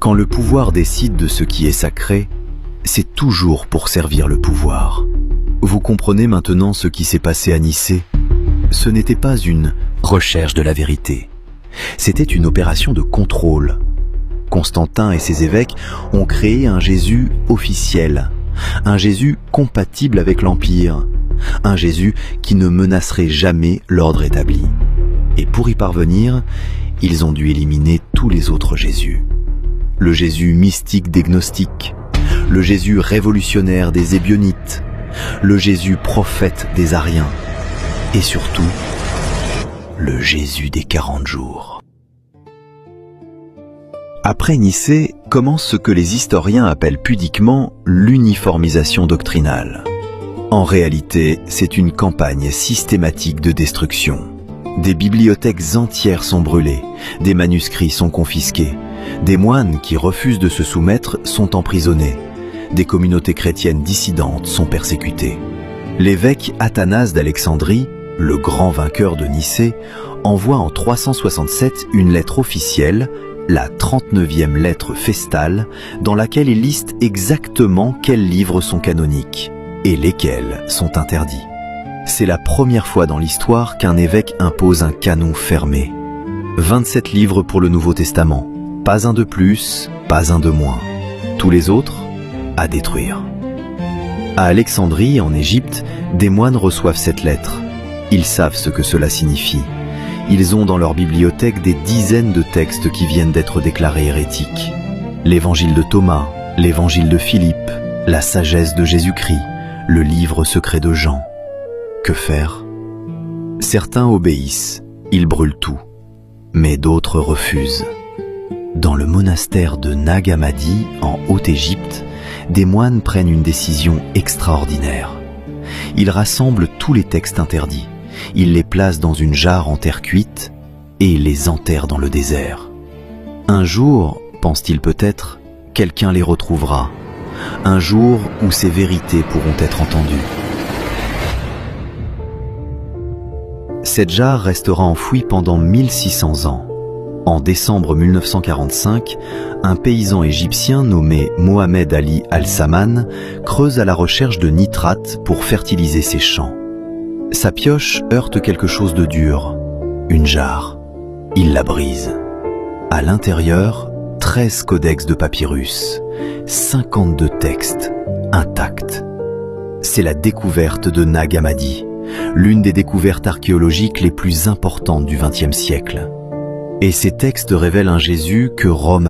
Quand le pouvoir décide de ce qui est sacré, c'est toujours pour servir le pouvoir. Vous comprenez maintenant ce qui s'est passé à Nicée? Ce n'était pas une recherche de la vérité. C'était une opération de contrôle. Constantin et ses évêques ont créé un Jésus officiel, un Jésus compatible avec l'Empire, un Jésus qui ne menacerait jamais l'ordre établi. Et pour y parvenir, ils ont dû éliminer tous les autres Jésus. Le Jésus mystique des gnostiques, le Jésus révolutionnaire des ébionites, le Jésus prophète des Ariens, et surtout, le Jésus des 40 jours. Après Nicée commence ce que les historiens appellent pudiquement l'uniformisation doctrinale. En réalité, c'est une campagne systématique de destruction. Des bibliothèques entières sont brûlées, des manuscrits sont confisqués, des moines qui refusent de se soumettre sont emprisonnés, des communautés chrétiennes dissidentes sont persécutées. L'évêque Athanase d'Alexandrie, le grand vainqueur de Nicée, envoie en 367 une lettre officielle, la 39e lettre festale, dans laquelle il liste exactement quels livres sont canoniques et lesquels sont interdits. C'est la première fois dans l'histoire qu'un évêque impose un canon fermé. 27 livres pour le Nouveau Testament, pas un de plus, pas un de moins. Tous les autres, à détruire. À Alexandrie, en Égypte, des moines reçoivent cette lettre. Ils savent ce que cela signifie. Ils ont dans leur bibliothèque des dizaines de textes qui viennent d'être déclarés hérétiques. L'évangile de Thomas, l'évangile de Philippe, la sagesse de Jésus-Christ, le livre secret de Jean. Que faire? Certains obéissent, ils brûlent tout, mais d'autres refusent. Dans le monastère de Nag Hammadi, en Haute-Égypte, des moines prennent une décision extraordinaire. Ils rassemblent tous les textes interdits. Ils les placent dans une jarre en terre cuite et les enterrent dans le désert. Un jour, pense-t-il peut-être, quelqu'un les retrouvera. Un jour où ces vérités pourront être entendues. Cette jarre restera enfouie pendant 1600 ans. En décembre 1945, un paysan égyptien nommé Mohamed Ali Al-Saman creuse à la recherche de nitrates pour fertiliser ses champs. Sa pioche heurte quelque chose de dur, une jarre. Il la brise. À l'intérieur, 13 codex de papyrus, 52 textes intacts. C'est la découverte de Nag Hammadi, l'une des découvertes archéologiques les plus importantes du XXe siècle. Et ces textes révèlent un Jésus que Rome